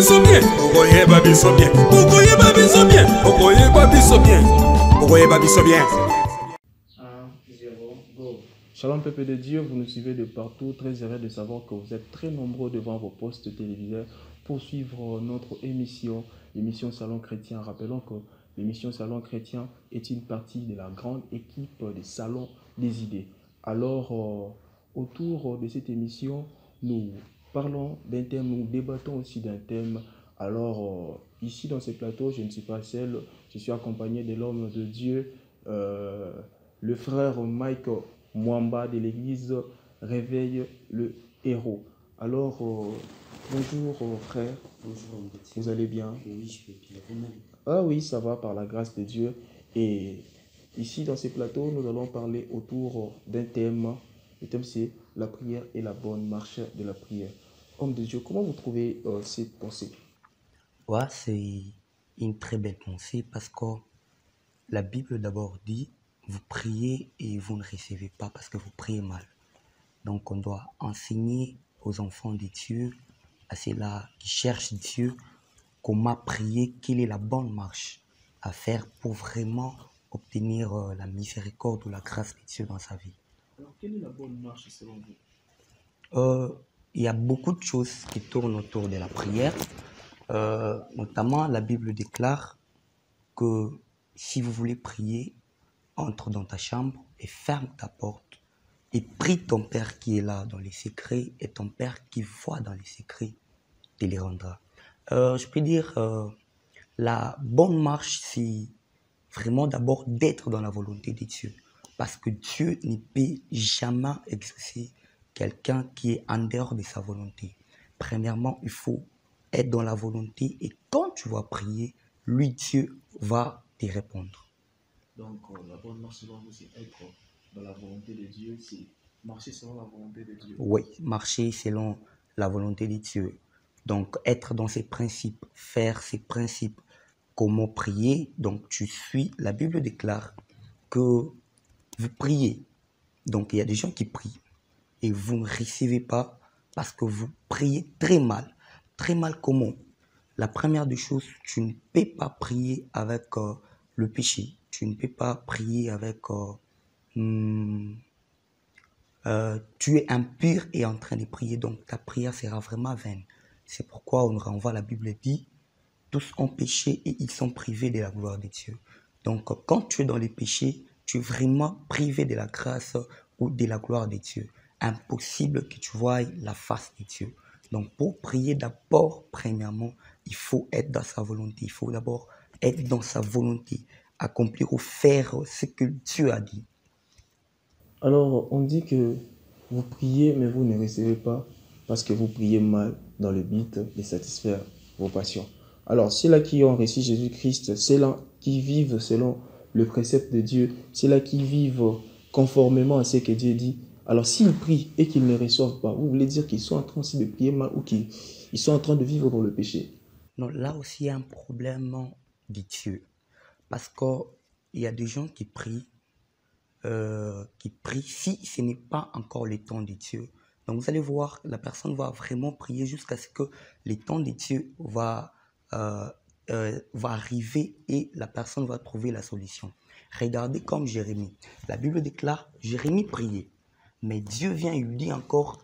biso bien. Okoyeba biso bien. Okoyeba biso bien. Okoyeba biso bien. Okoyeba biso bien. 1-0, go. Shalom peuple de Dieu, vous nous suivez de partout, très heureux de savoir que vous êtes très nombreux devant vos postes téléviseurs pour suivre notre émission, l'émission Salon Chrétien. Rappelons que l'émission Salon Chrétien est une partie de la grande équipe des Salons des idées. Alors, autour de cette émission, nous parlons d'un thème, nous débattons aussi d'un thème. Alors, ici dans ce plateau, je ne suis pas seul, je suis accompagné de l'homme de Dieu, le frère Mike Mwamba de l'église Réveille le Héros. Alors, bonjour frère. Bonjour, vous allez bien? Oui, je vais bien. Vous-même? Ah oui, ça va par la grâce de Dieu. Et ici dans ce plateau, nous allons parler autour d'un thème. Le thème c'est la prière et la bonne marche de la prière. Homme de Dieu, comment vous trouvez cette pensée? Ouais, c'est une très belle pensée parce que la Bible d'abord dit, vous priez et vous ne recevez pas parce que vous priez mal. Donc on doit enseigner aux enfants de Dieu, à ceux-là qui cherchent Dieu, comment prier, quelle est la bonne marche à faire pour vraiment obtenir la miséricorde ou la grâce de Dieu dans sa vie. Alors, quelle est la bonne marche selon vous? Il y a beaucoup de choses qui tournent autour de la prière. Notamment, la Bible déclare que si vous voulez prier, entre dans ta chambre et ferme ta porte et prie ton Père qui est là dans les secrets et ton Père qui voit dans les secrets te les rendra. Je peux dire, la bonne marche, c'est vraiment d'abord d'être dans la volonté de Dieu. Parce que Dieu ne peut jamais exaucer quelqu'un qui est en dehors de sa volonté. Premièrement, il faut être dans la volonté et quand tu vas prier, lui, Dieu, va te répondre. Donc, la bonne marche selon vous, c'est être dans la volonté de Dieu, c'est marcher selon la volonté de Dieu. Oui, marcher selon la volonté de Dieu. Donc, être dans ses principes, faire ses principes. Comment prier? Donc, tu suis, la Bible déclare que vous priez. Donc, il y a des gens qui prient et vous ne recevez pas parce que vous priez très mal. Très mal comment? La première des choses, tu ne peux pas prier avec le péché. Tu ne peux pas prier avec... tu es impur et en train de prier, donc ta prière sera vraiment vaine. C'est pourquoi on renvoie, la Bible dit, tous ont péché et ils sont privés de la gloire de Dieu. Donc quand tu es dans les péchés, tu es vraiment privé de la grâce ou de la gloire de Dieu. Impossible que tu voies la face de Dieu. Donc pour prier d'abord, premièrement, il faut être dans sa volonté. Il faut d'abord être dans sa volonté, accomplir ou faire ce que Dieu a dit. Alors, on dit que vous priez, mais vous ne recevez pas parce que vous priez mal dans le but de satisfaire vos passions. Alors, ceux-là qui ont reçu Jésus-Christ, ceux-là qui vivent selon le précepte de Dieu, ceux-là qui vivent conformément à ce que Dieu dit, alors s'ils prient et qu'ils ne reçoivent pas, vous voulez dire qu'ils sont en train aussi de prier mal ou qu'ils sont en train de vivre dans le péché? Non, là aussi, il y a un problème de Dieu. Parce qu'il y a des gens qui prient si ce n'est pas encore le temps de Dieu. Donc vous allez voir, la personne va vraiment prier jusqu'à ce que le temps de Dieu va arriver et la personne va trouver la solution. Regardez comme Jérémie. La Bible déclare, Jérémie priait, mais Dieu vient et lui dit encore,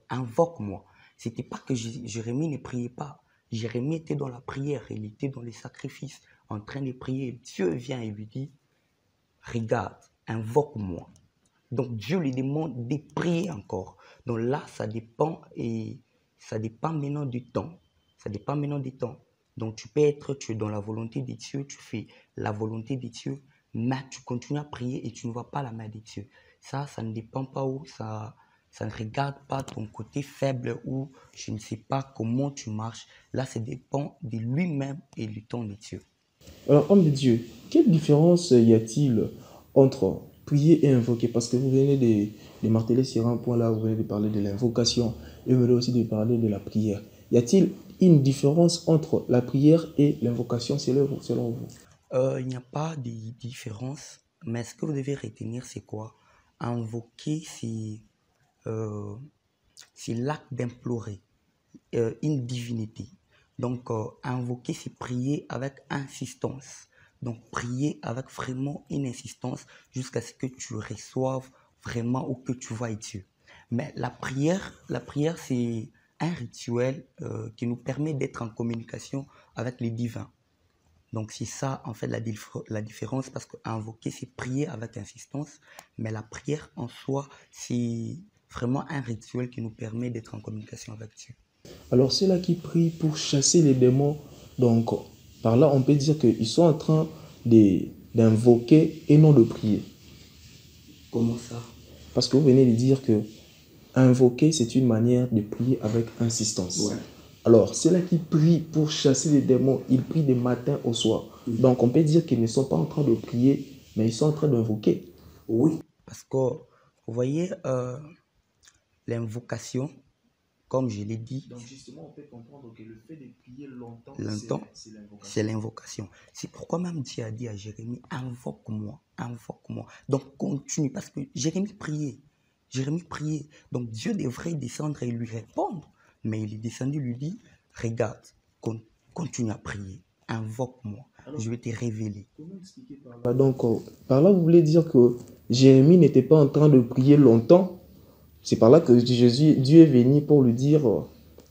invoque-moi. C'était pas que Jérémie ne priait pas. Jérémie était dans la prière, il était dans les sacrifices, en train de prier. Dieu vient et lui dit, regarde, invoque-moi. Donc Dieu lui demande de prier encore. Donc là, ça dépend maintenant du temps. Ça dépend maintenant du temps. Donc tu es dans la volonté de Dieu, tu fais la volonté de Dieu, mais tu continues à prier et tu ne vois pas la main de Dieu. Ça ne dépend pas où, ça ne regarde pas ton côté faible ou je ne sais pas comment tu marches. Là, ça dépend de lui-même et du temps de Dieu. Alors, homme de Dieu, quelle différence y a-t-il entre prier et invoquer? Parce que vous venez de marteler sur un point là, vous venez de parler de l'invocation et vous venez aussi de parler de la prière. Y a-t-il une différence entre la prière et l'invocation selon vous? Il n'y a pas de différence, mais ce que vous devez retenir, c'est quoi? Invoquer, c'est l'acte d'implorer une divinité. Donc, invoquer, c'est prier avec insistance. Donc, prier avec vraiment une insistance jusqu'à ce que tu reçoives vraiment ou que tu vois Dieu. Mais la prière, c'est un rituel qui nous permet d'être en communication avec les divins. Donc, c'est ça, en fait, la différence, parce qu'invoquer, c'est prier avec insistance, mais la prière en soi, c'est vraiment un rituel qui nous permet d'être en communication avec Dieu. Alors, ceux-là qui prient pour chasser les démons, donc, par là, on peut dire qu'ils sont en train d'invoquer et non de prier. Comment ça? Parce que vous venez de dire que invoquer, c'est une manière de prier avec insistance. Ouais. Alors, ceux-là qui prient pour chasser les démons, ils prient du matin au soir. Donc, on peut dire qu'ils ne sont pas en train de prier, mais ils sont en train d'invoquer. Oui, parce que, vous voyez, l'invocation, comme je l'ai dit, donc justement, on peut comprendre que le fait de prier longtemps, c'est l'invocation. C'est pourquoi même Dieu a dit à Jérémie, invoque-moi, invoque-moi. Donc, continue, parce que Jérémie priait. Donc, Dieu devrait descendre et lui répondre. Mais il est descendu, lui dit, regarde, continue à prier, invoque-moi, je vais te révéler. Comment expliquer par là? Donc, par là, vous voulez dire que Jérémie n'était pas en train de prier longtemps. C'est par là que Dieu est venu pour lui dire,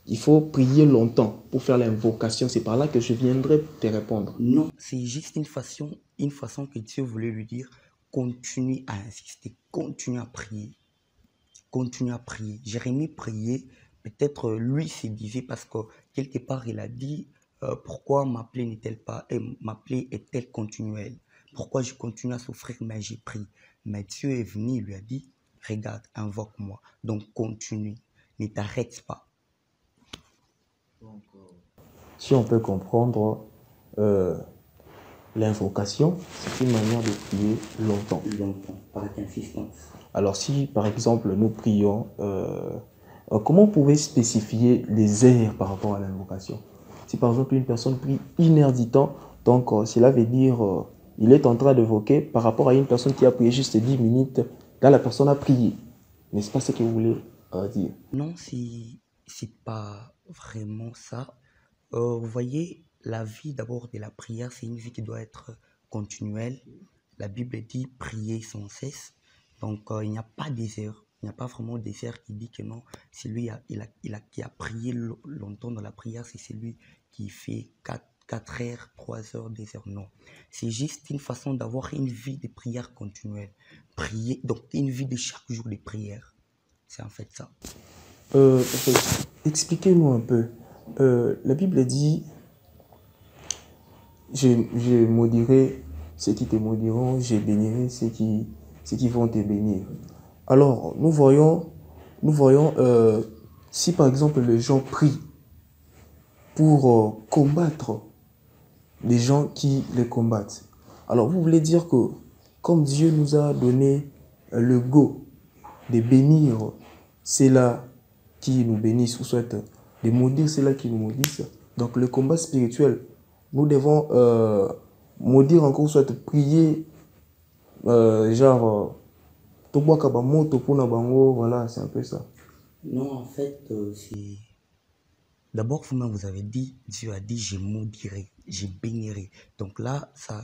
il faut prier longtemps pour faire l'invocation. C'est par là que je viendrai te répondre. Non, c'est juste une façon que Dieu voulait lui dire, continue à insister, continue à prier. Continue à prier. Jérémie priait, peut-être lui se disait, parce que quelque part il a dit, pourquoi ma plaie est-elle continuelle? Pourquoi je continue à souffrir, mais j'ai prié. Mais Dieu est venu, il lui a dit, regarde, invoque-moi. Donc continue, ne t'arrête pas. Donc, si on peut comprendre, l'invocation, c'est une manière de prier longtemps. Longtemps, par insistance. Alors si, par exemple, nous prions, comment vous pouvez spécifier les heures par rapport à l'invocation? Si, par exemple, une personne prie 1 heure du temps, donc cela veut dire il est en train d'évoquer par rapport à une personne qui a prié juste 10 minutes, là, la personne a prié. N'est-ce pas ce que vous voulez dire? Non, c'est pas vraiment ça. Vous voyez, la vie d'abord de la prière, c'est une vie qui doit être continuelle. La Bible dit prier sans cesse. Donc, il n'y a pas des heures. Il n'y a pas vraiment des heures qui dit que non, c'est lui qui a prié longtemps dans la prière, c'est celui qui fait 4 heures, 3 heures, 2 heures. Non. C'est juste une façon d'avoir une vie de prière continuelle. Prier, donc une vie de chaque jour de prière. C'est en fait ça. Expliquez-nous un peu. La Bible dit, je maudirai ceux qui te maudiront, je bénirai ceux qui vont te bénir. Alors, nous voyons si par exemple les gens prient pour combattre les gens qui les combattent. Alors, vous voulez dire que comme Dieu nous a donné le go de bénir ceux-là qui nous bénissent, ou soit de maudire ceux-là qui nous maudissent, donc le combat spirituel, nous devons maudire encore, soit prier, genre, voilà, c'est un peu ça. Non, en fait, c'est... D'abord, vous-même, vous avez dit, Dieu a dit, je maudirai, je bénirai. Donc là, ça,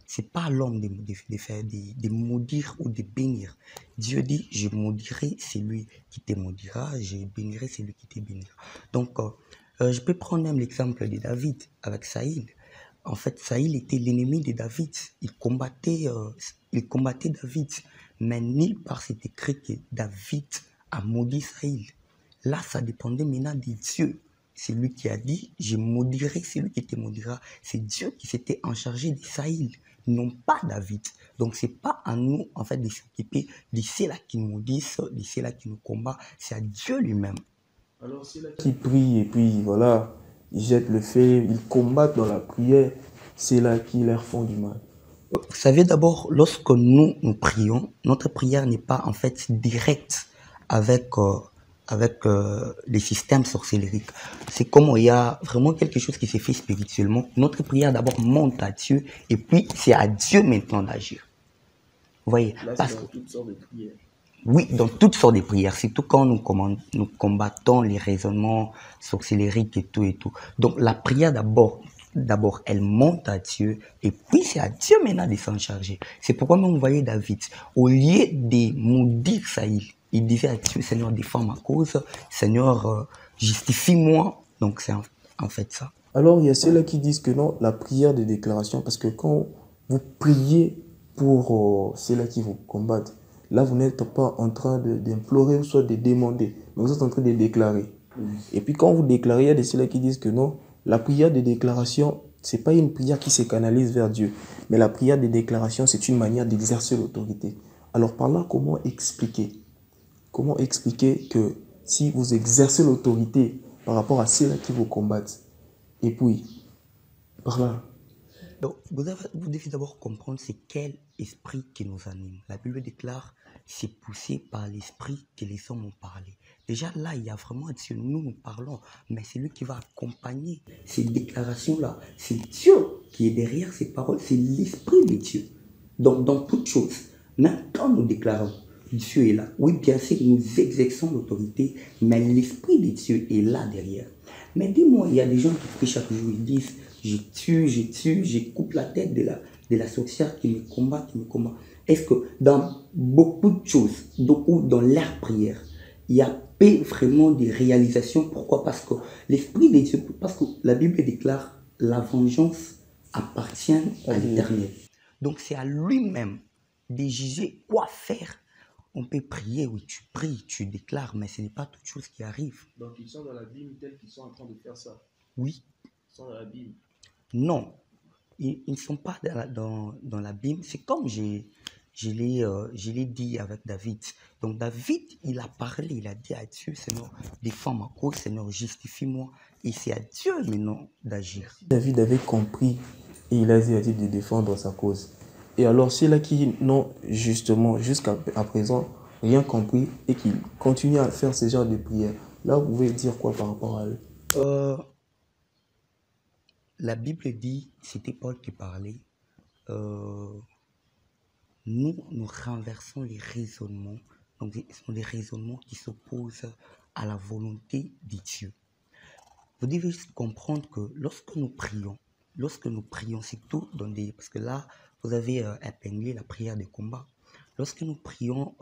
c'est pas à l'homme de maudire ou de bénir. Dieu dit, je maudirai celui qui te maudira, je bénirai celui qui te bénira. Donc, je peux prendre même l'exemple de David avec Saïl. En fait, Saïl était l'ennemi de David. Il combattait David. Mais nulle part c'est écrit que David a maudit Saïl. Là, ça dépendait maintenant de Dieu. C'est lui qui a dit, je maudirai celui qui te maudira. C'est Dieu qui s'était en charge de Saïl, non pas David. Donc, c'est pas à nous, en fait, de s'occuper de ceux-là qui nous maudissent, de ceux-là qui nous combattent. C'est à Dieu lui-même. Alors, c'est là qui prient et puis, voilà, ils jettent le fait, ils combattent dans la prière, c'est là qui leur font du mal. Vous savez, d'abord, lorsque nous prions, notre prière n'est pas, en fait, directe avec les systèmes sorcellériques. C'est comme il y a vraiment quelque chose qui s'est fait spirituellement. Notre prière d'abord monte à Dieu et puis c'est à Dieu maintenant d'agir. Vous voyez, là, parce que toutes sortes de prières. Oui, dans toutes sortes de prières, surtout quand nous combattons les raisonnements sorcellériques et tout et tout. Donc la prière d'abord, elle monte à Dieu et puis c'est à Dieu maintenant de s'en charger. C'est pourquoi même vous voyez David, au lieu de maudire Saïl, il disait à Dieu, Seigneur, défends ma cause, Seigneur, justifie-moi. Donc c'est en fait ça. Alors, il y a ceux-là qui disent que non, la prière de déclaration, parce que quand vous priez pour ceux-là qui vous combattent, là, vous n'êtes pas en train d'implorer ou soit de demander, mais vous êtes en train de déclarer. Et puis, quand vous déclarez, il y a de ceux-là qui disent que non, la prière de déclaration, c'est pas une prière qui se canalise vers Dieu, mais la prière de déclaration, c'est une manière d'exercer l'autorité. Alors, par là, comment expliquer? Comment expliquer que si vous exercez l'autorité par rapport à ceux-là qui vous combattent, et puis, par là, Donc, vous devez d'abord comprendre c'est quel esprit qui nous anime. La Bible déclare, c'est poussé par l'esprit que les hommes ont parlé. Déjà là, il y a vraiment Dieu, nous parlons, mais c'est lui qui va accompagner ces déclarations-là. C'est Dieu qui est derrière ces paroles, c'est l'esprit de Dieu. Donc, dans toute chose, même quand nous déclarons, Dieu est là. Oui, bien sûr, nous exerçons l'autorité, mais l'esprit de Dieu est là derrière. Mais dis-moi, il y a des gens qui prient chaque jour, ils disent, je coupe la tête de la sorcière qui me combat, Est-ce que dans beaucoup de choses, dans leur prière, il y a pas vraiment des réalisations? Pourquoi? Parce que l'esprit de Dieu, parce que la Bible déclare, la vengeance appartient à l'Éternel. Donc c'est à lui-même de juger quoi faire. On peut prier, oui, tu pries, tu déclares, mais ce n'est pas toute chose qui arrive. donc ils sont dans la Bible tels qu'ils sont en train de faire ça. Oui, Ils sont dans la Bible. non, ils ne sont pas dans la Bible. C'est comme je l'ai dit avec David. Donc David, il a parlé, il a dit à Dieu, Seigneur, défends ma cause, Seigneur, justifie-moi. Et c'est à Dieu maintenant d'agir. David avait compris et il a dit à Dieu de défendre sa cause. Et alors, ceux-là qui n'ont justement, jusqu'à à présent, rien compris et qui continuent à faire ce genre de prières, là, vous pouvez dire quoi par rapport à eux? Euh, la Bible dit, c'était Paul qui parlait, euh, nous renversons les raisonnements. Donc, ce sont des raisonnements qui s'opposent à la volonté de Dieu. Vous devez juste comprendre que lorsque nous prions surtout dans des... Parce que là, vous avez épinglé la prière de combat. Lorsque nous prions,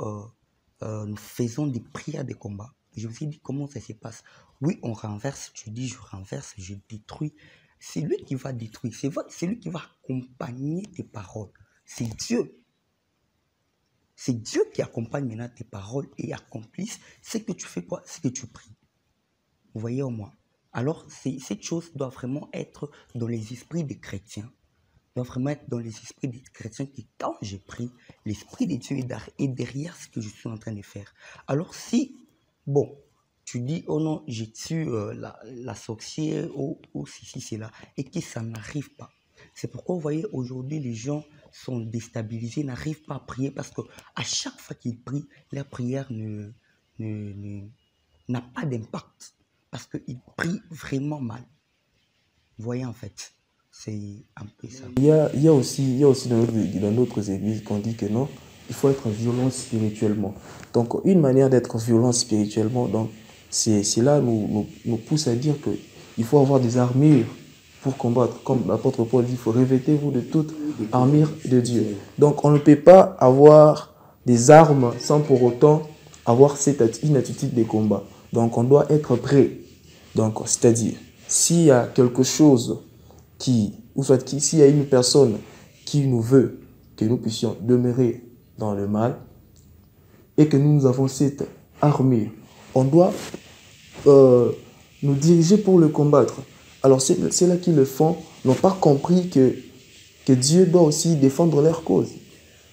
nous faisons des prières de combat. Je vous ai dit comment ça se passe. Oui, on renverse, tu dis je renverse, je détruis. C'est lui qui va détruire, c'est lui qui va accompagner tes paroles. C'est Dieu. C'est Dieu qui accompagne maintenant tes paroles et accomplisse ce que tu fais quoi, ce que tu pries. Vous voyez au moins. Alors, cette chose doit vraiment être dans les esprits des chrétiens. Doit vraiment être dans les esprits des chrétiens que quand je prie, l'esprit de Dieu est derrière ce que je suis en train de faire. Alors si, bon, tu dis, oh non, j'ai tué la sorcière, ou si, c'est là, et que ça n'arrive pas. C'est pourquoi vous voyez, aujourd'hui, les gens sont déstabilisés, n'arrivent pas à prier parce que à chaque fois qu'ils prient, leur prière n'a pas d'impact parce qu'ils prient vraiment mal. Vous voyez, en fait, c'est un peu ça. Il y a aussi dans d'autres églises qu'on dit que non, il faut être violent spirituellement. Donc, une manière d'être violent spirituellement, donc, c'est là nous pousse à dire qu'il faut avoir des armures pour combattre. Comme l'apôtre Paul dit, il faut revêtez-vous de toute armure de Dieu. Donc, on ne peut pas avoir des armes sans pour autant avoir une attitude de combat. Donc, on doit être prêt. Donc, c'est-à-dire, s'il y a quelque chose s'il y a une personne qui nous veut que nous puissions demeurer dans le mal et que nous avons cette armure, on doit nous diriger pour le combattre. Alors, ceux-là qui le font n'ont pas compris que Dieu doit aussi défendre leur cause.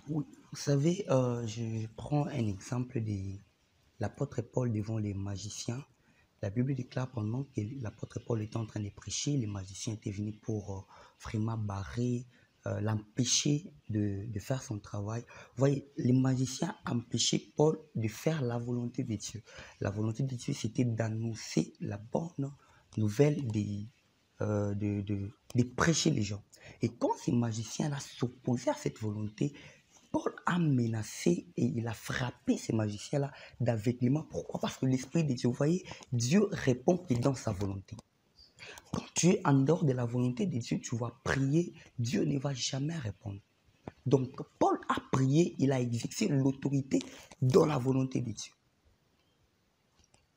Oui, vous savez, je prends un exemple de l'apôtre Paul devant les magiciens. La Bible déclare pendant que l'apôtre Paul était en train de prêcher, les magiciens étaient venus pour vraiment barrer, l'empêcher de faire son travail. Vous voyez, les magiciens empêchaient Paul de faire la volonté de Dieu. La volonté de Dieu, c'était d'annoncer la bonne nouvelle, de prêcher les gens. Et quand ces magiciens-là s'opposaient à cette volonté, Paul a menacé et il a frappé ces magiciens-là d'aveuglement. Pourquoi? Parce que l'Esprit de Dieu, vous voyez, Dieu répond que dans sa volonté. Quand tu es en dehors de la volonté de Dieu, tu vas prier, Dieu ne va jamais répondre. Donc, Paul a prié, il a exercé l'autorité dans la volonté de Dieu.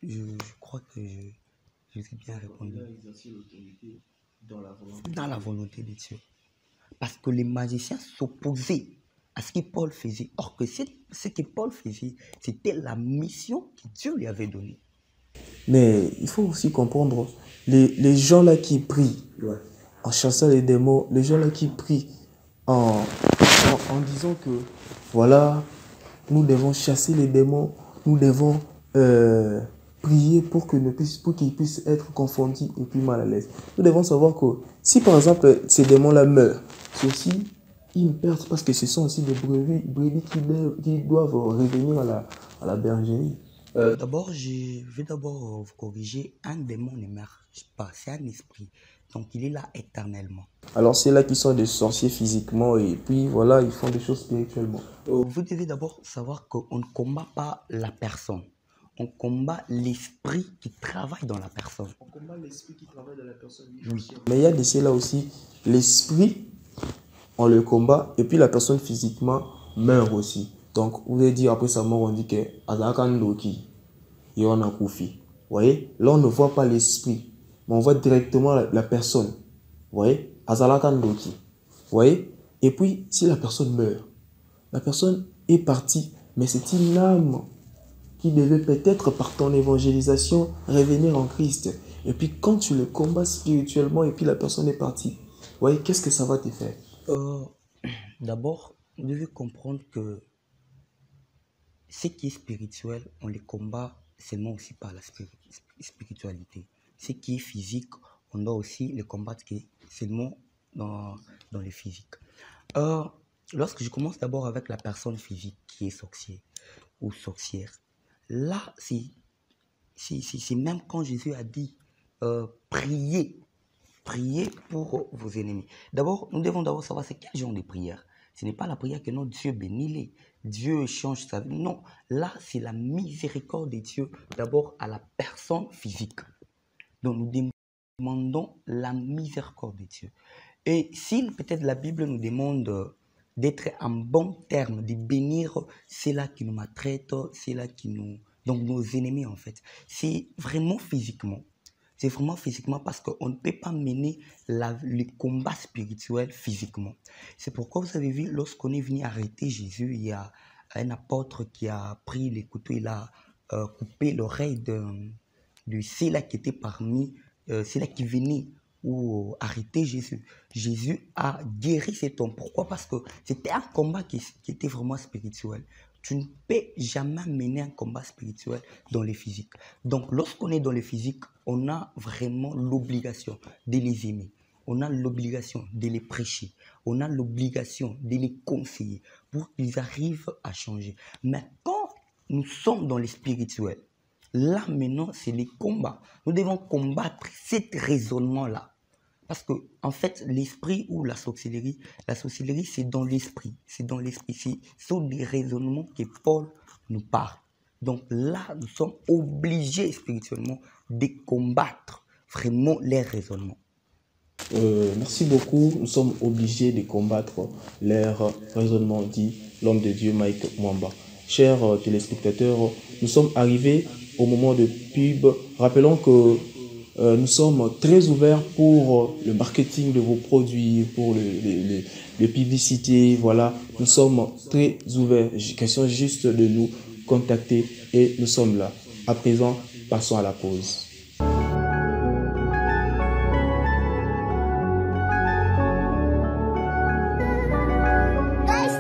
Je crois que je vous ai bien répondu. Il a exercé l'autorité dans la volonté. Dans la volonté de Dieu. Parce que les magiciens s'opposaient à ce que Paul faisait. Or que ce que Paul faisait, c'était la mission que Dieu lui avait donnée. Mais il faut aussi comprendre, les gens là qui prient en chassant les démons, les gens là qui prient en disant que voilà, nous devons chasser les démons, nous devons prier pour qu'ils puissent être confondus et puis mal à l'aise. Nous devons savoir que si par exemple ces démons-là meurent, c'est aussi une perte parce que ce sont aussi des brebis qui doivent revenir à la bergerie. D'abord, je vais vous corriger. Un démon ne meurt pas, c'est un esprit. Donc, il est là éternellement. Alors, c'est là qu'ils sont des sorciers physiquement et puis voilà, ils font des choses spirituellement. Vous devez d'abord savoir qu'on ne combat pas la personne. On combat l'esprit qui travaille dans la personne. On combat l'esprit qui travaille dans la personne. Oui. Mais il y a de cela aussi, l'esprit, on le combat et puis la personne physiquement meurt aussi. Donc, vous avez dit après sa mort, on dit que Azakandoki, Yona Koufi. Vous voyez, là on ne voit pas l'esprit, mais on voit directement la personne. Vous voyez, Azalakandoki. Vous voyez, et puis si la personne meurt, la personne est partie, mais c'est une âme qui devait peut-être par ton évangélisation revenir en Christ. Et puis quand tu le combats spirituellement et puis la personne est partie, vous voyez, qu'est-ce que ça va te faire? D'abord, vous devez comprendre que ce qui est spirituel, on les combat seulement aussi par la spiritualité. Ce qui est physique, on doit aussi les combattre seulement dans le physique. Lorsque je commence d'abord avec la personne physique qui est sorcier ou sorcière, là, c'est même quand Jésus a dit priez pour vos ennemis. D'abord, nous devons d'abord savoir c'est quel genre de prière. Ce n'est pas la prière que notre Dieu bénit-les. Dieu change sa vie. Non, là, c'est la miséricorde de Dieu d'abord à la personne physique. Donc, nous demandons la miséricorde de Dieu. Et si peut-être la Bible nous demande d'être en bon terme, de bénir ceux-là qui nous maltraitent, ceux-là qui nous... Donc, nos ennemis, en fait. C'est vraiment physiquement. C'est vraiment physiquement parce qu'on ne peut pas mener le combat spirituel physiquement. C'est pourquoi vous avez vu, lorsqu'on est venu arrêter Jésus, il y a un apôtre qui a pris les couteaux, il a coupé l'oreille de celui-là qui était parmi, celui-là qui venait ou arrêter Jésus. Jésus a guéri cet homme. Pourquoi? Parce que c'était un combat qui était vraiment spirituel. Tu ne peux jamais mener un combat spirituel dans le physique. Donc, lorsqu'on est dans le physique, on a vraiment l'obligation de les aimer. On a l'obligation de les prêcher. On a l'obligation de les conseiller pour qu'ils arrivent à changer. Mais quand nous sommes dans le spirituel, là maintenant, c'est les combats. Nous devons combattre cet raisonnement-là. Parce que, en fait, l'esprit ou la sorcellerie, c'est dans l'esprit. C'est dans l'esprit. C'est sur des raisonnements que Paul nous parle. Donc là, nous sommes obligés spirituellement de combattre vraiment les raisonnements. Merci beaucoup. Nous sommes obligés de combattre leurs raisonnements, dit l'homme de Dieu Mike Mwamba. Chers téléspectateurs, nous sommes arrivés au moment de pub. Rappelons que nous sommes très ouverts pour le marketing de vos produits, pour les publicités. Voilà, nous sommes très ouverts. Question juste de nous contacter et nous sommes là. À présent, passons à la pause.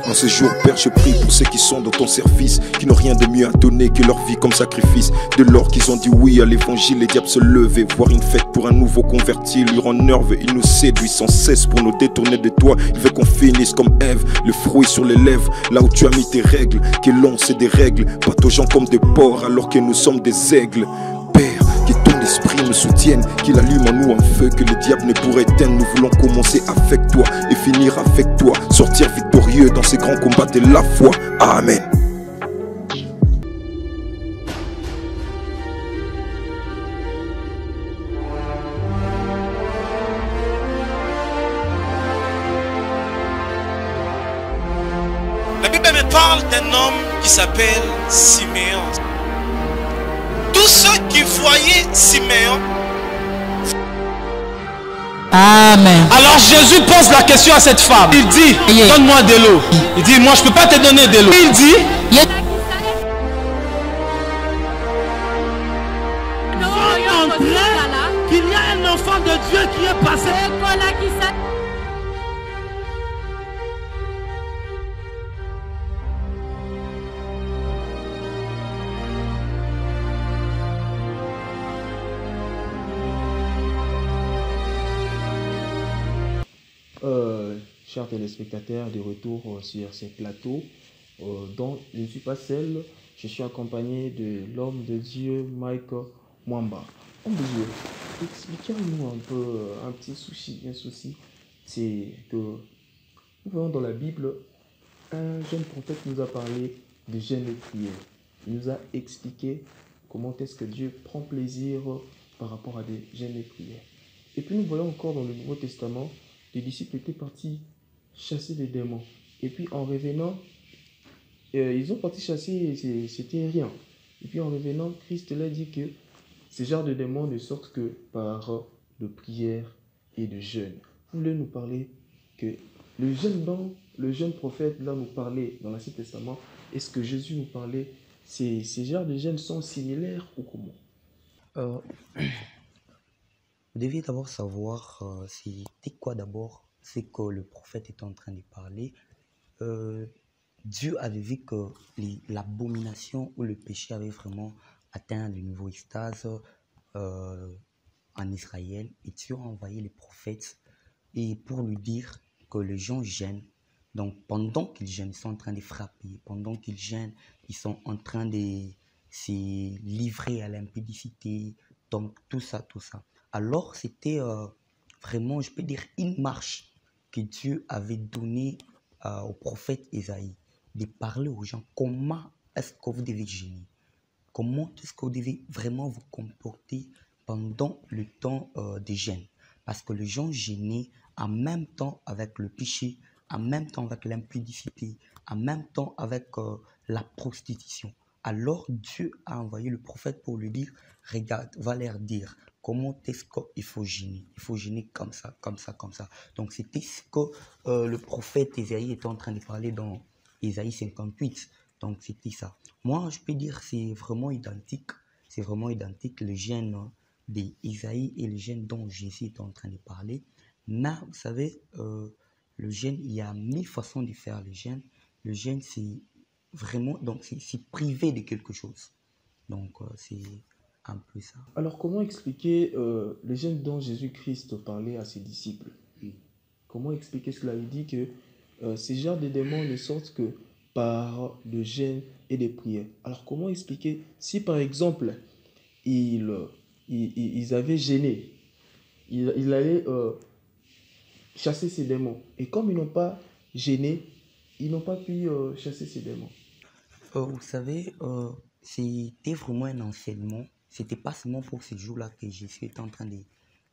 En ce jour, Père, je prie pour ceux qui sont dans ton service, qui n'ont rien de mieux à donner que leur vie comme sacrifice. De lors qu'ils ont dit oui à l'évangile, les diables se levaient. Voir une fête pour un nouveau converti, lui rend nerveux. Il nous séduit sans cesse pour nous détourner de toi. Il veut qu'on finisse comme Ève, le fruit sur les lèvres. Là où tu as mis tes règles, que l'on c'est des règles. Pas aux gens comme des porcs alors que nous sommes des aigles. Père, que ton esprit nous me soutienne, qu'il allume en nous un feu que le diable ne pourrait éteindre. Nous voulons commencer avec toi et finir avec toi, sortir victorieux dans ces grands combats de la foi. Amen. La Bible me parle d'un homme qui s'appelle Siméon. Tous ceux qui voyaient Siméon. Amen. Alors Jésus pose la question à cette femme. Il dit, donne-moi de l'eau. Il dit, moi je ne peux pas te donner de l'eau. Il dit, qu'il y a un enfant de Dieu qui est passé. Chers téléspectateurs, de retour sur ces plateaux dont je ne suis pas seul, je suis accompagné de l'homme de Dieu, Mike Mwamba. Homme de Dieu, expliquez-nous un peu un souci, c'est que nous voyons dans la Bible, un jeune prophète nous a parlé de jeûne et prière. Il nous a expliqué comment est-ce que Dieu prend plaisir par rapport à des jeûnes et prières. Et puis nous voyons encore dans le Nouveau Testament, les disciples étaient partis chasser des démons. Et puis en revenant, ils ont parti chasser, c'était rien. Et puis en revenant, Christ leur dit que ce genre de démons ne sortent que par de prière et de jeûne. Vous voulez nous parler que le jeûne dont le jeune prophète là nous parlait dans l'Ancien Testament, est-ce que Jésus nous parlait, ces genres de jeûnes sont similaires ou comment? Vous deviez d'abord savoir c'était quoi d'abord ce que le prophète est en train de parler. Dieu avait vu que l'abomination ou le péché avait vraiment atteint le niveau extase en Israël. Et Dieu a envoyé les prophètes et pour lui dire que les gens gênent. Donc pendant qu'ils gênent, ils sont en train de frapper. Pendant qu'ils gênent, ils sont en train de se livrer à l'impudicité. Donc tout ça. Alors, c'était vraiment, je peux dire, une marche que Dieu avait donnée au prophète Isaïe, de parler aux gens comment est-ce que vous devez gêner, comment est-ce que vous devez vraiment vous comporter pendant le temps de jeûne. Parce que les gens gênaient en même temps avec le péché, en même temps avec l'impudicité, en même temps avec la prostitution. Alors Dieu a envoyé le prophète pour lui dire, regarde, va leur dire comment est-ce qu'il faut gêner. Il faut gêner comme ça. Donc c'était ce que le prophète Isaïe était en train de parler dans Isaïe 58. Donc c'était ça. Moi, je peux dire c'est vraiment identique. C'est vraiment identique le jeûne d'Isaïe et le jeûne dont Jésus est en train de parler. Mais vous savez, le jeûne, il y a 1000 façons de faire le jeûne. Le jeûne, c'est vraiment, donc c'est privé de quelque chose. Donc c'est un peu ça. Alors comment expliquer le jeûne dont Jésus-Christ parlait à ses disciples? Comment expliquer cela? Il dit que ces genres de démons ne sortent que par le jeûne et des prières. Alors comment expliquer si par exemple ils avaient gêné, ils allaient chasser ces démons, et comme ils n'ont pas gêné, ils n'ont pas pu chasser ces démons? Vous savez, c'était vraiment un enseignement. C'était pas seulement pour ces jours-là que Jésus était en train de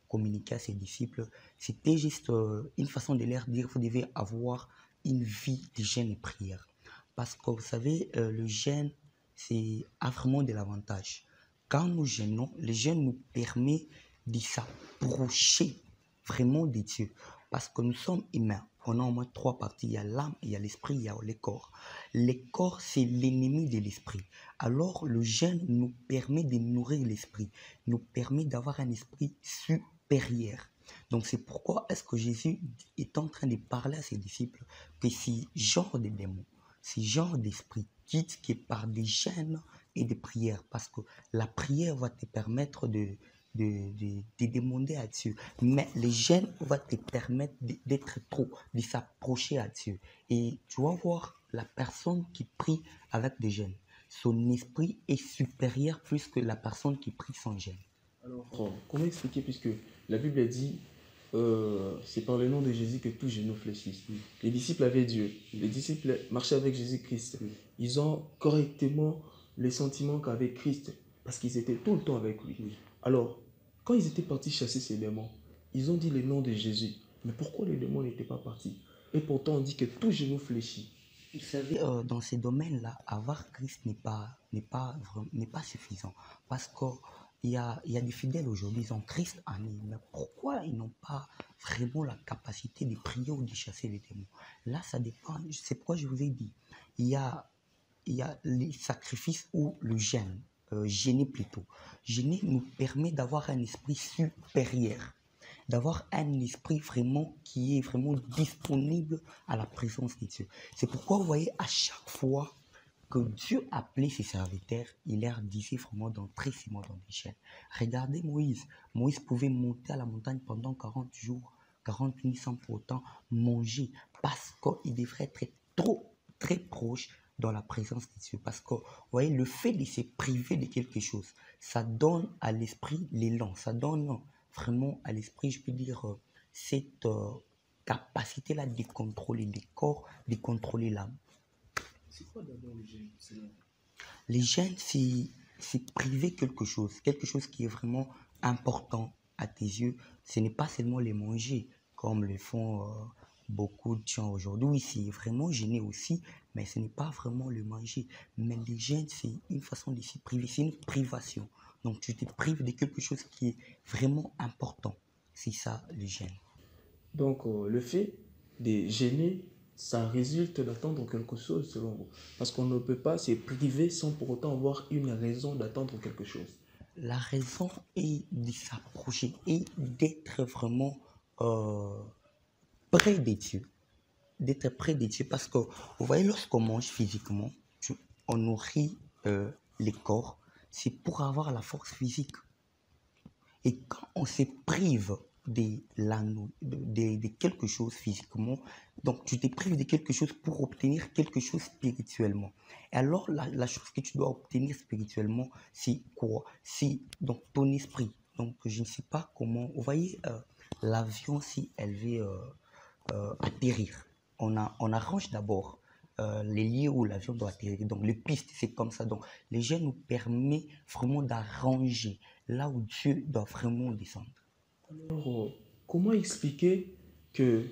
communiquer à ses disciples. C'était juste une façon de leur dire, vous devez avoir une vie de jeûne et prière. Parce que vous savez, le jeûne, a vraiment de l'avantage. Quand nous jeûnons, le jeûne nous permet de s'approcher vraiment de Dieu. Parce que nous sommes humains. On a au moins 3 parties. Il y a l'âme, il y a l'esprit, il y a le corps. Le corps, c'est l'ennemi de l'esprit. Alors, le jeûne nous permet de nourrir l'esprit, nous permet d'avoir un esprit supérieur. Donc, c'est pourquoi est-ce que Jésus est en train de parler à ses disciples que ces genres de démons, ces genres d'esprit quittent que par des jeûnes et des prières. Parce que la prière va te permettre de demander à Dieu. Mais le jeûne va te permettre d'être trop, de s'approcher à Dieu. Et tu vas voir la personne qui prie avec des jeûnes. Son esprit est supérieur plus que la personne qui prie sans jeûne. Alors, comment expliquer, puisque la Bible a dit, c'est par le nom de Jésus que tous genou fléchissent. Les disciples avaient Dieu, les disciples marchaient avec Jésus-Christ. Ils ont correctement les sentiments qu'avait Christ, parce qu'ils étaient tout le temps avec lui. Alors, quand ils étaient partis chasser ces démons, ils ont dit le nom de Jésus. Mais pourquoi les démons n'étaient pas partis? Et pourtant, on dit que tout genou fléchit. Vous savez, dans ces domaines-là, avoir Christ n'est pas suffisant. Parce qu'il y a des fidèles aujourd'hui, ils ont Christ en eux. Mais pourquoi ils n'ont pas vraiment la capacité de prier ou de chasser les démons? Là, ça dépend. C'est pourquoi je vous ai dit, il y a les sacrifices ou le jeûne, jeûner plutôt. Jeûner nous permet d'avoir un esprit supérieur, d'avoir un esprit vraiment qui est vraiment disponible à la présence de Dieu. C'est pourquoi vous voyez à chaque fois que Dieu appelait ses serviteurs, il leur disait vraiment d'entrer seulement dans des chaînes. Regardez Moïse. Moïse pouvait monter à la montagne pendant 40 jours, 40 nuits sans pour autant manger, parce qu'il devrait être très proche dans la présence de Dieu. Parce que, vous voyez, le fait de se priver de quelque chose, ça donne à l'esprit l'élan, ça donne vraiment à l'esprit, je peux dire, cette capacité-là de contrôler le corps, de contrôler l'âme. C'est quoi d'abord le jeûne? Les jeûnes, c'est priver quelque chose qui est vraiment important à tes yeux. Ce n'est pas seulement les manger, comme le font beaucoup de gens aujourd'hui. Oui, c'est vraiment jeûner aussi, mais ce n'est pas vraiment le manger. Mais les jeûnes, c'est une façon de s'y priver, c'est une privation. Donc, tu te prives de quelque chose qui est vraiment important. C'est ça, le jeûne. Donc, le fait de jeûner, ça résulte d'attendre quelque chose selon vous. Parce qu'on ne peut pas se priver sans pour autant avoir une raison d'attendre quelque chose. La raison est de s'approcher et d'être vraiment près de Dieu. D'être près de Dieu. Parce que, vous voyez, lorsqu'on mange physiquement, on nourrit les corps. C'est pour avoir la force physique. Et quand on se prive de quelque chose physiquement, donc tu te prives de quelque chose pour obtenir quelque chose spirituellement. Et alors, la chose que tu dois obtenir spirituellement, c'est quoi? C'est donc ton esprit. Donc, je ne sais pas comment... Vous voyez, l'avion, si elle veut atterrir, on arrange d'abord les lieux où l'avion doit atterrir. Donc, les pistes, c'est comme ça. Donc, les jeûnes nous permettent vraiment d'arranger là où Dieu doit vraiment descendre. Alors, comment expliquer que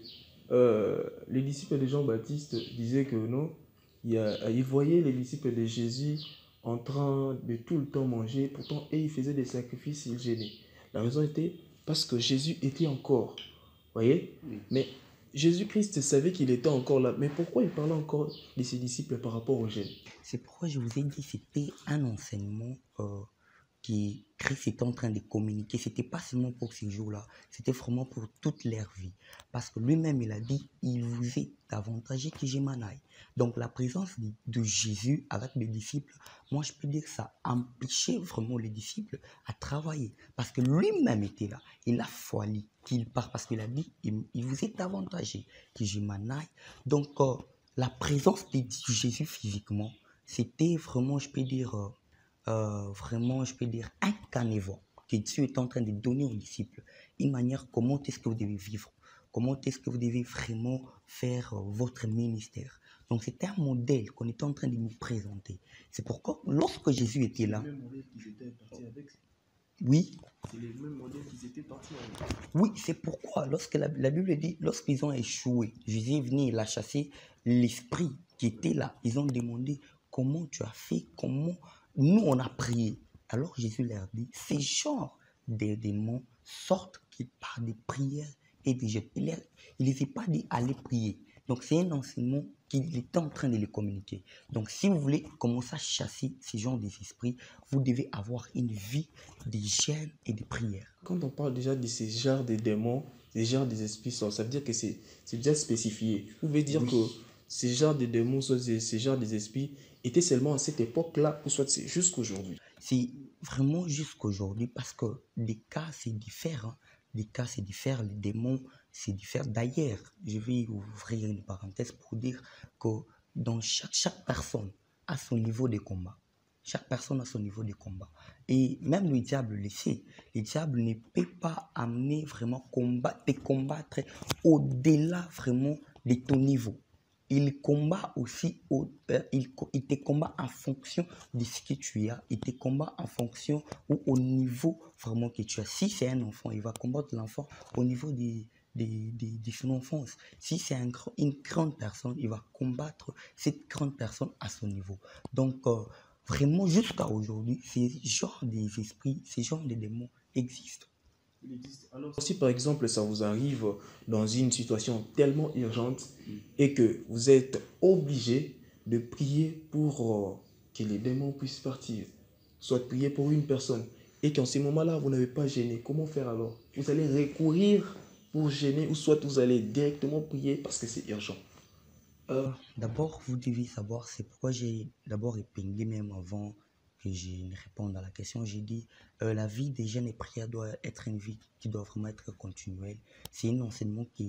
les disciples de Jean-Baptiste disaient que non, ils voyaient les disciples de Jésus en train de tout le temps manger, pourtant, et ils faisaient des sacrifices, ils gênaient. La raison était parce que Jésus était encore, voyez, oui. Mais Jésus-Christ savait qu'il était encore là. Mais pourquoi il parlait encore de ses disciples par rapport au jeûne? C'est pourquoi je vous ai dit que c'était un enseignement que Christ était en train de communiquer. Ce n'était pas seulement pour ces jours-là, c'était vraiment pour toute leur vie. Parce que lui-même, il a dit, il vous est avantagé que je m'en aille. Donc la présence de Jésus avec les disciples, moi je peux dire que ça empêchait vraiment les disciples à travailler. Parce que lui-même était là. Il a fallu qu'il parte parce qu'il a dit, il vous est avantagé que je m'en aille. Donc la présence de Jésus physiquement, c'était vraiment, je peux dire, un carnivore que Dieu est en train de donner aux disciples. Une manière, comment est-ce que vous devez vivre? Comment est-ce que vous devez vraiment faire votre ministère? Donc, c'était un modèle qu'on était en train de nous présenter. C'est pourquoi, lorsque Jésus était là... C'est le même modèle qu'ils étaient partis avec. Oui. C'est le même modèle qu'ils étaient partis avec. Oui, c'est pourquoi, lorsque la Bible dit, lorsqu'ils ont échoué, Jésus est venu, il a chassé l'esprit qui était là. Ils ont demandé, comment tu as fait? Comment... Nous, on a prié. Alors Jésus leur dit, ces genres de démons sortent par des prières et des jeûnes. Il ne les a pas dit aller prier. Donc c'est un enseignement qu'il était en train de les communiquer. Donc si vous voulez commencer à chasser ces genres d'esprits, vous devez avoir une vie de jeûne et de prière. Quand on parle déjà de ces genres de démons, ces genres d'esprits, ça veut dire que c'est déjà spécifié. Vous pouvez dire que ces genres de démons, ces genres d'esprits étaient seulement à cette époque-là ou soit c'est jusqu'aujourd'hui? C'est vraiment jusqu'aujourd'hui parce que des cas, c'est différent. Des cas, c'est différent. Les démons, c'est différent. D'ailleurs, je vais ouvrir une parenthèse pour dire que dans chaque personne a son niveau de combat. Chaque personne a son niveau de combat. Et même le diable le sait. Le diable ne peut pas amener vraiment te combattre au-delà vraiment de ton niveau. Il combat aussi, il te combat en fonction de ce que tu as. Il te combat en fonction ou au niveau vraiment que tu as. Si c'est un enfant, il va combattre l'enfant au niveau de son enfance. Si c'est une grande personne, il va combattre cette grande personne à son niveau. Donc, vraiment, jusqu'à aujourd'hui, ces genres des esprits, ces genres de démons existent. Alors, si par exemple ça vous arrive dans une situation tellement urgente et que vous êtes obligé de prier pour que les démons puissent partir, soit prier pour une personne, et qu'en ce moment-là vous n'avez pas gêné, comment faire alors? Vous allez recourir pour gêner ou soit vous allez directement prier parce que c'est urgent? D'abord, vous devez savoir, c'est pourquoi j'ai d'abord épinglé même avant que je ne réponde à la question. J'ai dit, la vie des jeunes et prières doit être une vie qui doit vraiment être continuelle. C'est un enseignement que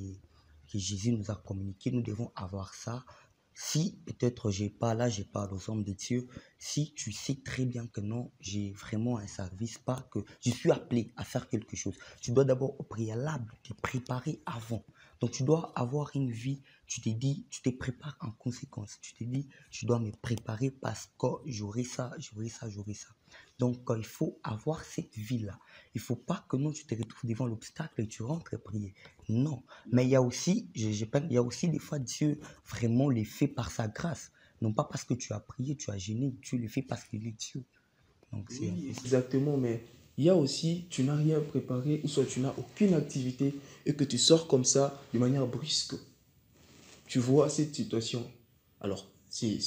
Jésus nous a communiqué. Nous devons avoir ça. Si peut-être j'ai parle aux hommes de Dieu, si tu sais très bien que non, j'ai vraiment un service, pas que je suis appelé à faire quelque chose. Tu dois d'abord au préalable te préparer avant. Donc tu dois avoir une vie, tu te dis, tu te prépares en conséquence. Tu te dis, je dois me préparer parce que j'aurai ça, j'aurai ça, j'aurai ça. Donc il faut avoir cette vie-là. Il ne faut pas que non, tu te retrouves devant l'obstacle et tu rentres et prier. Non. Mais il y a aussi, il y a aussi des fois Dieu vraiment les fait par sa grâce. Non pas parce que tu as prié, tu as gêné, tu le fais parce qu'il est Dieu. Donc c'est Oui, exactement, mais il y a aussi, tu n'as rien préparé ou soit tu n'as aucune activité et que tu sors comme ça de manière brusque. Tu vois cette situation. Alors, c'est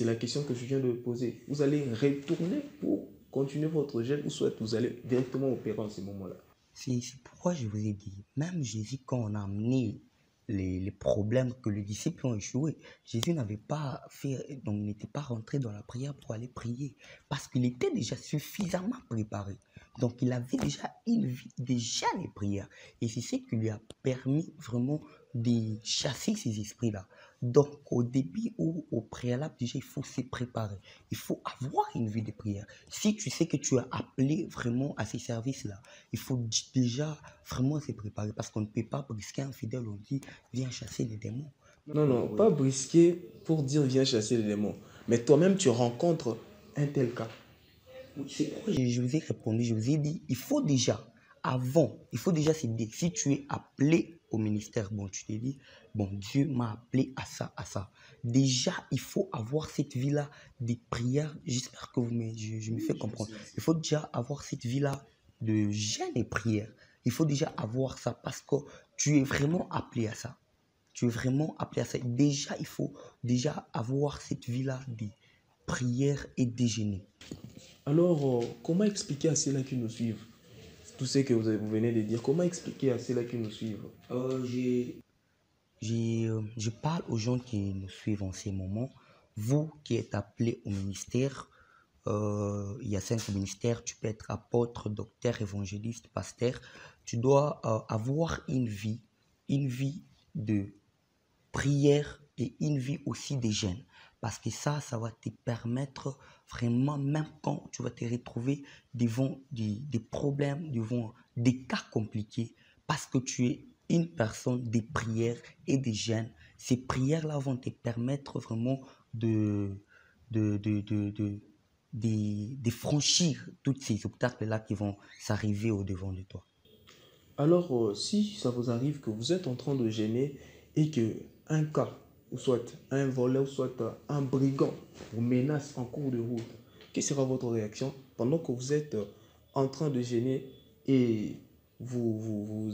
la question que je viens de poser. Vous allez retourner pour continuer votre jeûne ou soit vous allez directement opérer en ce moment-là? C'est pourquoi je vous ai dit, même Jésus, quand on a amené les problèmes que les disciples ont échoué, Jésus n'avait pas fait, donc n'était pas rentré dans la prière pour aller prier, parce qu'il était déjà suffisamment préparé. Donc il avait déjà une vie de jeûne et prière. Et c'est ce qui lui a permis vraiment de chasser ces esprits-là. Donc au début ou au préalable, déjà il faut se préparer. Il faut avoir une vie de prière. Si tu sais que tu es appelé vraiment à ces services-là, il faut déjà vraiment se préparer parce qu'on ne peut pas brusquer un fidèle, on dit viens chasser les démons. Non, non, pas brusquer pour dire viens chasser les démons. Mais toi-même, tu rencontres un tel cas. C'est pourquoi je vous ai répondu, je vous ai dit, il faut déjà se dire, si tu es appelé au ministère, bon, tu te dis, bon, Dieu m'a appelé à ça, à ça. Déjà, il faut avoir cette vie-là des prières. J'espère que je me fais comprendre. Il faut déjà avoir cette vie-là de jeûne et prière. Il faut déjà avoir ça parce que tu es vraiment appelé à ça. Tu es vraiment appelé à ça. Déjà, il faut déjà avoir cette vie-là de prière et déjeuner. Alors, comment expliquer à ceux-là qui nous suivent tout ce que vous venez de dire? Comment expliquer à ceux-là qui nous suivent? Je parle aux gens qui nous suivent en ces moments. Vous qui êtes appelés au ministère, il y a 5 ministères, tu peux être apôtre, docteur, évangéliste, pasteur. Tu dois avoir une vie de prière et une vie aussi de jeûne. Parce que ça va te permettre vraiment, même quand tu vas te retrouver devant des problèmes, devant des cas compliqués, parce que tu es une personne de prière et de jeûne, ces prières-là vont te permettre vraiment de franchir tous ces obstacles-là qui vont s'arriver au-devant de toi. Alors, si ça vous arrive que vous êtes en train de jeûner et que un cas, ou soit un voleur, ou soit un brigand vous menace en cours de route, quelle sera votre réaction pendant que vous êtes en train de jeûner et vous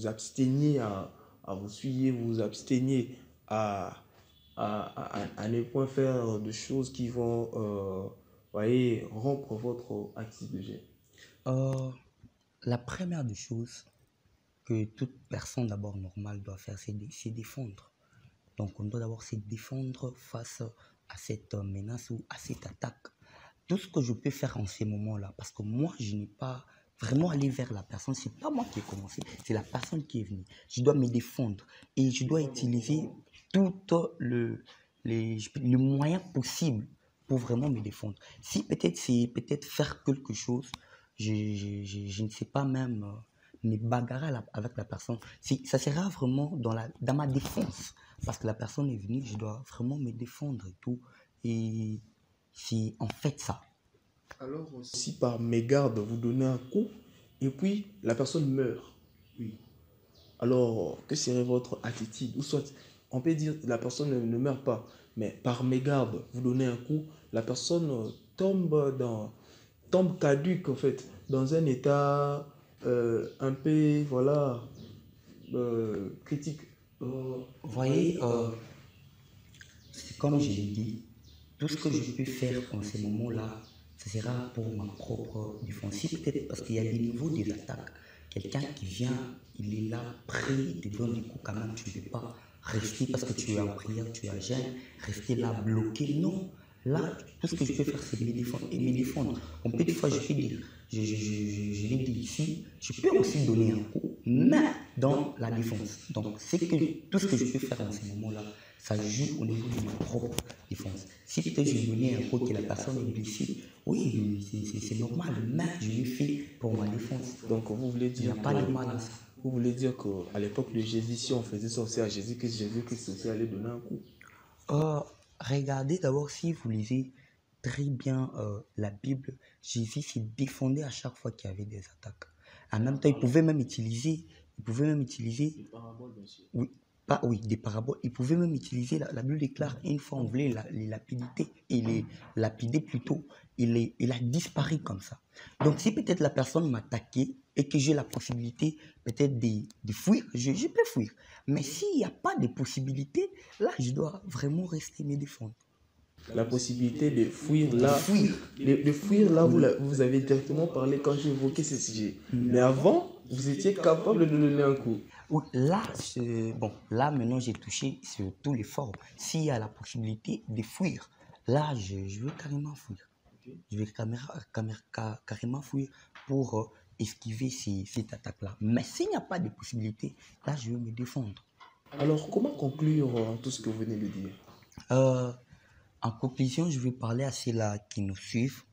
absteniez à vous suivre, vous absteniez à ne point faire de choses qui vont rompre votre activité de jeûne? La première des choses que toute personne d'abord normale doit faire, c'est défendre. Donc on doit d'abord se défendre face à cette menace ou à cette attaque. Tout ce que je peux faire en ces moments-là, parce que moi je n'ai pas vraiment allé vers la personne, c'est pas moi qui ai commencé, c'est la personne qui est venue. Je dois me défendre et je dois utiliser tout le moyen possible pour vraiment me défendre. Si peut-être c'est peut-être faire quelque chose, je ne sais pas même me bagarrer avec la personne. Ça sera vraiment dans ma défense. Parce que la personne est venue, je dois vraiment me défendre et tout. Et c'est en fait ça. Alors, si par mégarde, vous donnez un coup et puis la personne meurt, oui. Alors, que serait votre attitude? Ou soit, on peut dire que la personne ne meurt pas, mais par mégarde, vous donnez un coup, la personne tombe caduque en fait, dans un état un peu, voilà, critique. Vous voyez, c'est comme je l'ai dit, tout ce que je peux faire en ces moments-là, ce sera pour ma propre défense. Si peut-être parce qu'il y a des niveaux des attaques, quelqu'un qui vient, il est là, prêt, il te donne des coups quand même, tu ne peux pas rester parce que tu es en prière, tu es à jeûne, rester là bloqué, non. Là, tout ce que je peux faire, c'est me défendre et me défendre. On peut des fois, je peux dire, je l'ai dit ici, je peux aussi donner un coup, mais dans la défense. Donc, c'est que tout ce que je peux faire dans ces moments-là, ça joue au niveau de ma propre défense. Si peut-être je donnais un coup que la personne est blessée, oui, c'est normal, mais je le fais pour ma défense. Donc, vous voulez Il n'y dire a pas de mal à ça. vous voulez dire qu'à l'époque de Jésus, si on faisait sortir à Jésus-Christ aussi allait donner un coup. Regardez d'abord si vous lisez très bien la Bible, Jésus se défendait à chaque fois qu'il y avait des attaques. En même temps, il pouvait même utiliser Des paraboles, bien sûr. oui, des paraboles. Il pouvait même utiliser, la Bible déclare, une fois on voulait les lapider, et les lapider plutôt, il a disparu comme ça. Donc si peut-être la personne m'attaquait et que j'ai la possibilité peut-être de fuir, je peux fuir. Mais s'il n'y a pas de possibilité, là je dois vraiment rester me défendre. La possibilité de fuir là, de fuir là, vous avez directement parlé quand j'ai évoqué ce sujet. Mais avant, vous étiez capable de donner un coup. Oui, là, là maintenant j'ai touché sur tous les formes. S'il y a la possibilité de fuir, là je veux carrément fuir. Je vais carrément fuir pour esquiver cette attaque-là. Mais s'il n'y a pas de possibilité, là je veux me défendre. Alors, comment conclure tout ce que vous venez de dire? En conclusion, je vais parler à ceux-là qui nous suivent,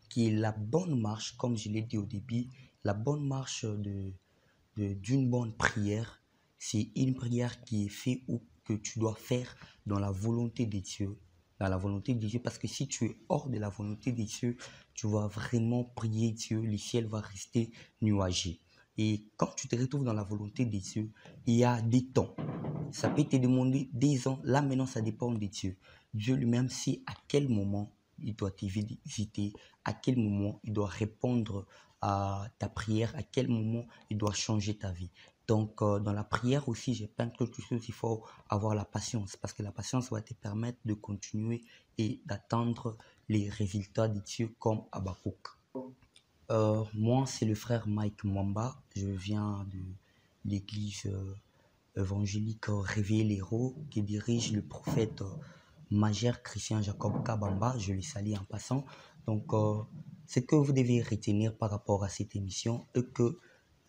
qui est la bonne marche, comme je l'ai dit au début, la bonne marche d'une bonne prière. C'est une prière qui est faite ou que tu dois faire dans la volonté de Dieu. Dans la volonté de Dieu, parce que si tu es hors de la volonté de Dieu, tu vas vraiment prier Dieu, le ciel va rester nuagé. Et quand tu te retrouves dans la volonté de Dieu, il y a des temps. Ça peut te demander des ans. Là, maintenant, ça dépend de Dieu. Dieu lui-même sait à quel moment il doit te visiter, à quel moment il doit répondre à ta prière, à quel moment il doit changer ta vie. Donc, dans la prière aussi, j'ai plein de quelque chose, il faut avoir la patience, parce que la patience va te permettre de continuer et d'attendre les résultats de Dieu comme Habakkuk. Moi, c'est le frère Mike Mwamba. Je viens de l'église évangélique Réveillé l'Héros qui dirige le prophète Major Christian Jacob Kabamba. Je le salue en passant. Donc, ce que vous devez retenir par rapport à cette émission est que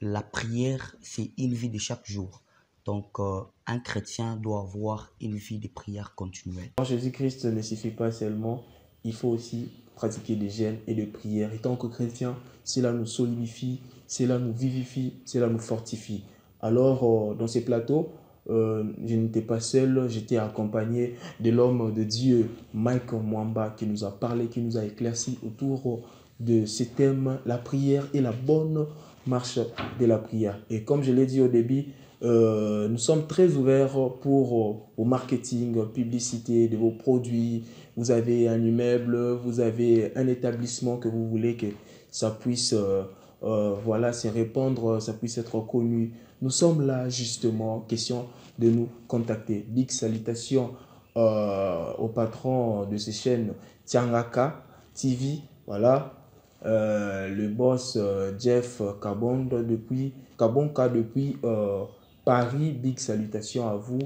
la prière, c'est une vie de chaque jour. Donc, un chrétien doit avoir une vie de prière continuelle. Jésus-Christ ne suffit pas seulement, il faut aussi pratiquer des jeûnes et des prières. Et tant que chrétien, cela nous solidifie, cela nous vivifie, cela nous fortifie. Alors, dans ces plateaux, je n'étais pas seul, j'étais accompagné de l'homme de Dieu, Mike Mwamba, qui nous a parlé, qui nous a éclairci autour de ce thème, la prière et la bonne marche de la prière. Et comme je l'ai dit au début, nous sommes très ouverts pour au marketing, publicité de vos produits. Vous avez un immeuble, vous avez un établissement que vous voulez que ça puisse voilà, se répandre, ça puisse être connu. Nous sommes là justement, question de nous contacter. Big salutations au patron de ces chaînes, Tiangaka TV, voilà. Le boss Jeff Kabonka depuis Paris, big salutations à vous.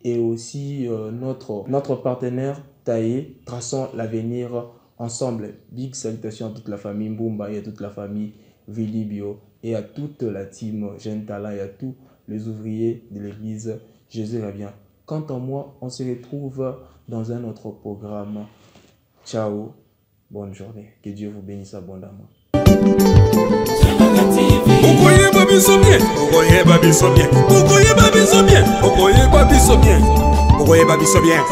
Et aussi notre partenaire Taïe, traçons l'avenir ensemble. Big salutations à toute la famille Mbumba et à toute la famille Vilibio et à toute la team Gentala et à tous les ouvriers de l'église Jésus revient. Quant à moi, on se retrouve dans un autre programme. Ciao, bonne journée. Que Dieu vous bénisse abondamment. Okoye babiso bien, okoye babiso bien, okoye babiso bien, okoye babiso bien, okoye babiso bien.